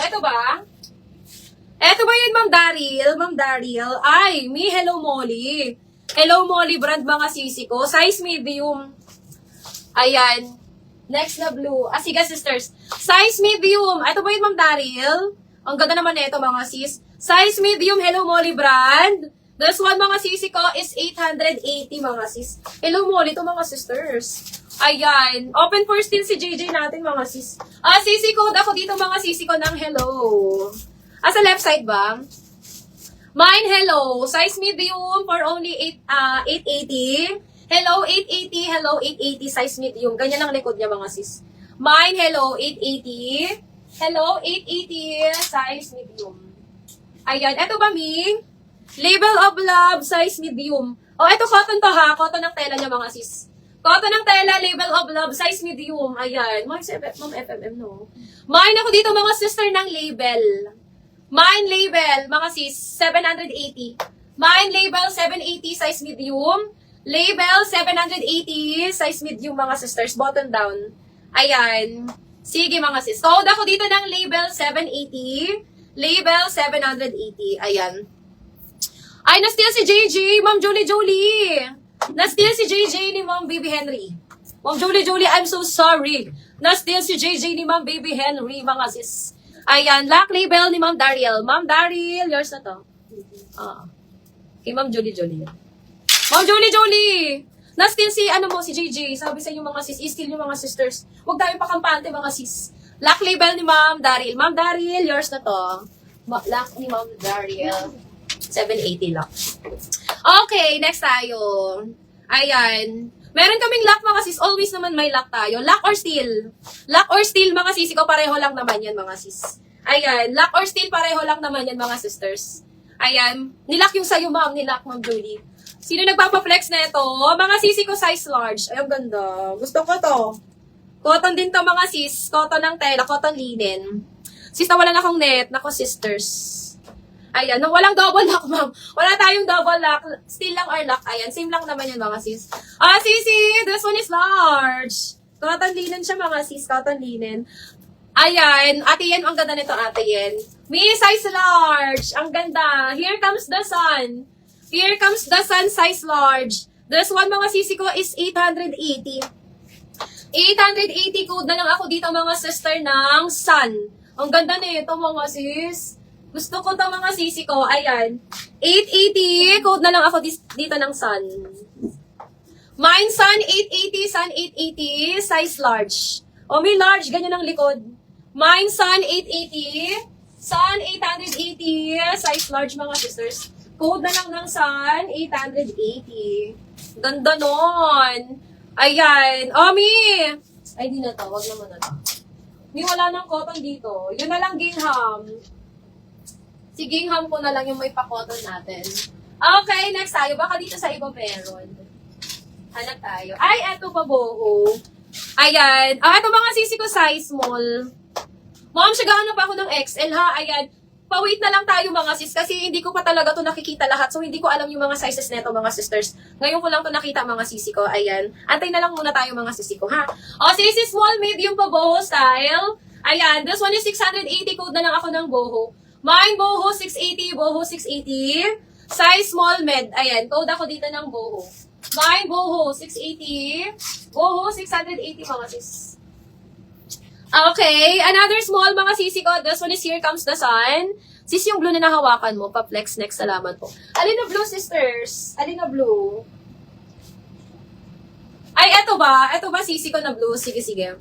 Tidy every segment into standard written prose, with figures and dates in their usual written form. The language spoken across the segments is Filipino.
Ito ba? Ito ba yun, Ma'am Daryl? Ma'am Daryl. Ay, me, Hello Molly. Hello Molly brand mga sisi ko. Size medium. Ayan. Next na blue. Ah, sige sisters. Size medium. Ito ba yun, Ma'am Daryl? Ang ganda naman nito mga sis. Size medium, Hello Molly brand. This one mga sisi ko is 880 mga sis. Hello Molly to mga sisters. Ayan. Open for still si JJ natin mga sis. Ah, sisi code ako dito mga sisi ko ng hello. Ah, sa left side ba? Mine hello. Size medium for only 880. Hello 880. Hello 880. Size medium. Ganyan ang likod niya mga sis. Mine hello 880. Hello 880. Size medium. Ayan. Eto ba mi? Label of love. Size medium. Oh, eto cotton to ha. Cotton ng tela niya mga sis. Cotton ng tela, label of love, size medium. Ayan. Ma'am FMM, no? Mine ako dito, mga sister ng label. Mine label, mga sis, 780. Mine label, 780, size medium. Label, 780, size medium, mga sisters. Button down. Ayan. Sige, mga sis. Code ako dito ng label, 780. Label, 780. Ayan. Ay, na-steal si JJ, Ma'am Jolie. Na-steal si JJ ni Ma'am Baby Henry. Ma'am Jolie, I'm so sorry. Na-steal si JJ ni Ma'am Baby Henry, mga sis. Ayan, lock label ni Ma'am Daryl. Ma'am Daryl, yours na to. Kay Ma'am Jolie. Ma'am Jolie! Na-steal si, si JJ. Sabi sa inyo mga sis, i-steal yung mga sisters. Huwag tayong pakampante mga sis. Lock label ni Ma'am Daryl. Ma'am Daryl, yours na to. Lock ni Ma'am Daryl. 780 lock. Okay, next tayo. Ayan. Meron kaming lock mga sis. Always naman may lock tayo. Lock or steel? Lock or steel mga sis. Ikaw pareho lang naman yan mga sis. Ayan. Lock or steel pareho lang naman yan mga sisters. Ayan. Nilock yung sa'yo ma'am. Nilock Ma'am Julie. Sino nagpapaflex na ito? Mga sisi ko size large. Ay, ang ganda. Gusto ko to. Cotton din to mga sis. Cotton ng tela. Cotton linen. Sis, nawalan akong net. Nako sisters. Ayan, nang walang double lock, ma'am. Wala tayong double lock. Still lang or lock. Ayan, same lang naman yun, mga sis. Ah, sisi, this one is large. Cotton linen siya, mga sis. Cotton linen. Ayan, ate Yen, ang ganda nito, ate Yen. Me, size large. Ang ganda. Here comes the sun. Here comes the sun, size large. This one, mga sisi ko, is 880. 880 code na lang ako dito, mga sister, ng sun. Ang ganda nito, mga sis. Gusto ko to mga sisi ko. Ayan. 880. Code na lang ako dito ng sun. Mine sun 880. Sun 880. Size large. O may large. Ganyan ang likod. Mine sun 880. Sun 880. Size large mga sisters. Code na lang ng sun 880. Ganda nun. Ayan. O mi. Ay di na to. Wag naman na to. Mi wala ng cotton dito. Yun na lang gingham. Si gingham ko na lang yung may pa-cotton natin. Okay, next tayo. Baka dito sa iba meron. Hanap tayo. Ay, eto pa boho. Ayan. Eto mga sisi ko size small. Ma'am, sigahan pa ako ng XL ha. Ayan. Pa-wait na lang tayo mga sis kasi hindi ko pa talaga to nakikita lahat. So, hindi ko alam yung mga sizes neto mga sisters. Ngayon ko lang to nakita mga sisi ko. Ayan. Antay na lang muna tayo mga sisi ko ha. O, sisi small, medium pa boho style. Ayan. This one is 680. Code na lang ako ng boho. Mine, boho, 680. Boho, 680. Size small, med. Ayan, code ako dito ng boho. Mine, boho, 680. Boho, 680 mga sis. Okay, another small mga sisi ko. This one is Here Comes the Sun. Sis, yung blue na nahawakan mo, pa-flex next, salamat po. Alin na blue, sisters? Alin na blue? Ay, eto ba? Eto ba sisi ko na blue? Sige, sige.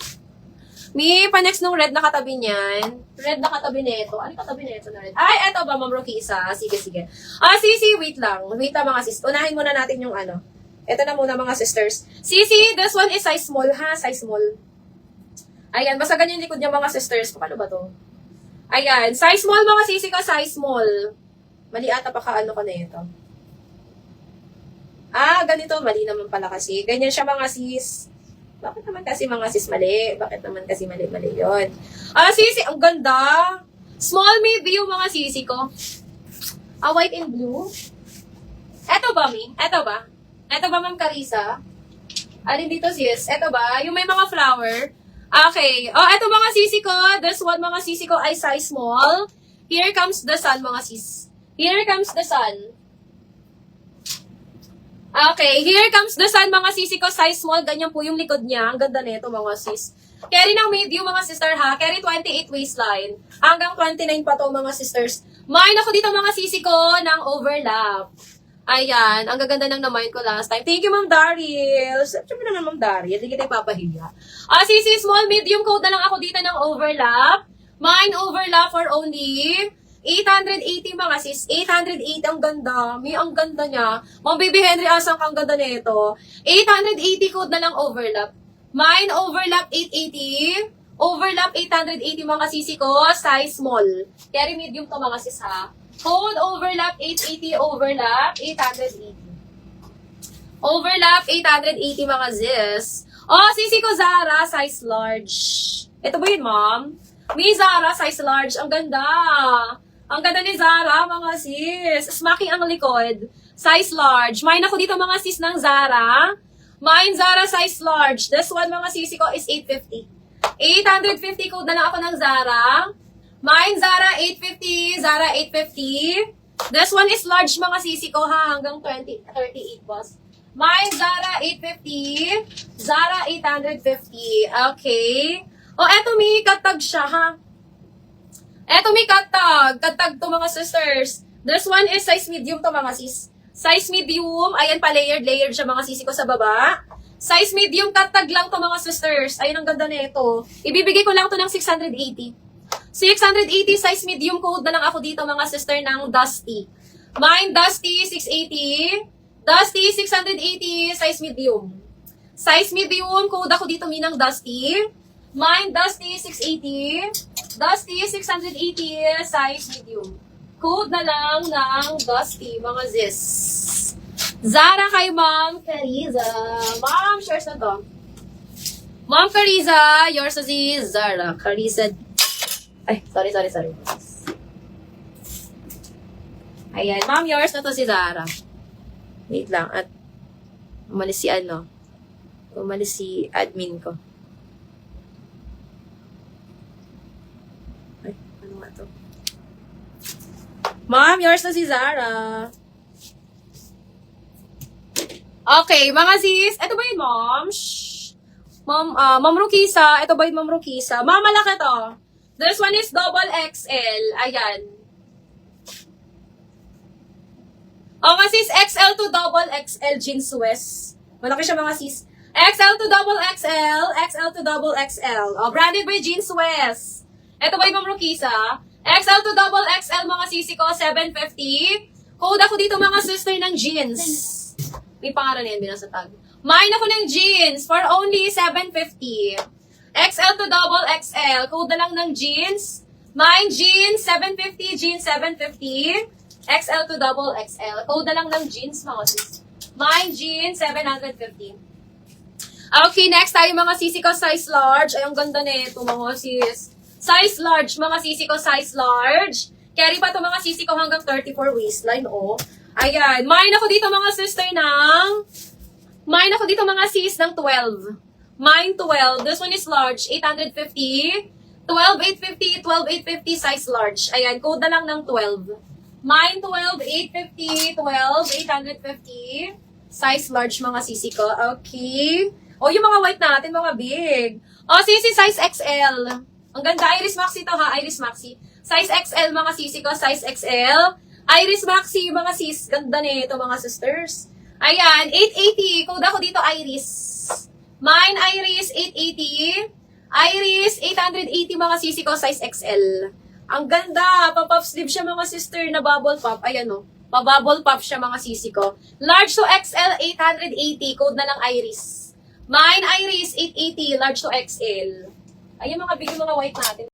May pa-next nung red na katabi niyan. Red na katabi nito. Ano katabi nito na red? Ay, eto ba, Ma'am Rokisa? Sige, sige. Sisi, wait lang. Wait lang mga sis. Unahin muna natin yung ano. Ito na muna mga sisters. Sisi, this one is size small ha. Size small. Ayan, basta ganyan likod niya mga sisters. Paano ba to? Ayan, size small mga sisi ko. Size small. Mali ata pa kaano ka na ito. Ganito. Mali naman pala kasi. Ganyan siya mga sis. Bakit naman kasi mga sis mali? Bakit naman kasi mali-mali yun? Sisi, ang ganda. Small medium mga sisi ko. White and blue. Eto Eto ba, Mi? Eto ba? Eto ba, Ma'am Carissa? Alin dito, sis? Eto ba? Yung may mga flower. Okay. Oh, eto mga sisi ko. This one, mga sisi ko ay size small. Here comes the sun, mga sis. Here comes the sun. Okay. Here comes the sun, mga sisi ko. Size small. Ganyan po yung likod niya. Ang ganda nito, mga sis. Carry ng medium, mga sister, ha? Carry 28 waistline. Hanggang 29 pa to, mga sisters. Mine ako dito, mga sisi ko, ng overlap. Ayan, ang gaganda ng na-mind ko last time. Thank you, Ma'am Daryl. Siyempre naman, Ma'am Daryl. Hindi kita ipapahiya. Sisi, small, medium code na lang ako dito ng overlap. Mine overlap for only 880, mga sis. 880, ang ganda. May ang ganda niya. Ma'am Baby Henry, asang kang ganda nito. 880 code na lang overlap. Mine overlap 880. Overlap 880, mga sisi ko. Size small. Carry medium to, mga sis, ha. Code overlap 880, overlap 880. Overlap 880, mga sis. Sisi ko Zara, size large. Ito ba yun, ma'am? May Zara, size large. Ang ganda. Ang ganda ni Zara, mga sis. Smacking ang likod. Size large. Mine ako dito, mga sis, ng Zara. Mine Zara, size large. This one, mga sisi ko, is 850. 850 code na lang ako ng Zara. Mine, Zara 850, Zara 850. This one is large, mga sisi ko, ha, hanggang 38 boss. Mine, Zara 850, Zara 850. Okay. Eto may katag siya, ha. Eto may katag. Katag to, mga sisters. This one is size medium to, mga sis. Size medium. Ayan pa, layered siya, mga sisi ko sa baba. Size medium, katag lang to, mga sisters. Ayan, ang ganda nito. Ibibigay ko lang to ng 680. 680 size medium code na lang ako dito, mga sister, ng Dusty. Mine, Dusty 680. Dusty 680 size medium. Size medium code ako dito, minang Dusty. Mine, Dusty 680. Dusty 680 size medium. Code na lang ng Dusty, mga sis. Zara kay Ma'am Cariza. Ma'am, shares na to. Ma'am Cariza, yours is Zara. Cariza. Ay, sorry. Ayan, ma'am, yours na to si Zara. Wait lang, at umalis si umalis si admin ko. Ay, ano nga to? Ma'am, yours na si Zara. Okay, mga sis, ito ba yun, ma'am? Shh. Ma'am Rukisa, ito ba yun, Ma'am Rukisa? Ma'am, malaki to. This one is double XL. Ayan. Sis, XL to double XL jeans West. Malaki siya, mga sis. XL to double XL. XL to double XL. Branded by Jeans West. Ito ba yung Ma'am Rukisa? XL to double XL, mga sisi ko, 750. Code ako dito, mga sister, ng jeans. May pangalan yan, binasa tag. Mine ako ng jeans for only 750. XL to double XL. Code na lang ng jeans. Mine jeans, 750. Jeans, 750. XL to double XL. Code na lang ng jeans, mga sis. Mine jeans, 750. Okay, next tayo, mga sisi ko, size large. Ay, ang ganda nito, mga sis. Size large, mga sisi ko, size large. Carry pa to, mga sisi ko, hanggang 34 waistline, Ayan. Mine ako dito, mga sister, Mine ako dito, mga sis, ng 12. Mine 12. This one is large. 850. 12,850. 12,850 size large. Ayan. Code na lang ng 12. Mine 12,850. 12,850. Size large, mga sisi ko. Okay. Yung mga white natin, mga big. Sisi, size XL. Ang ganda. Iris Maxi to, ha. Iris Maxi. Size XL, mga sisi ko. Size XL. Iris Maxi, mga sis. Ganda nito, mga sisters. Ayan. 880. Code ako dito, Iris. Mine, Iris, 880. Iris, 880, mga sisi ko, size XL. Ang ganda. Pa-pop sleeve siya, mga sister, na bubble pop. Ayan, pa-bubble pop siya, mga sisi ko. Large to XL, 880. Code na lang Iris. Mine, Iris, 880. Large to XL. Ayan, mga big, mga white natin.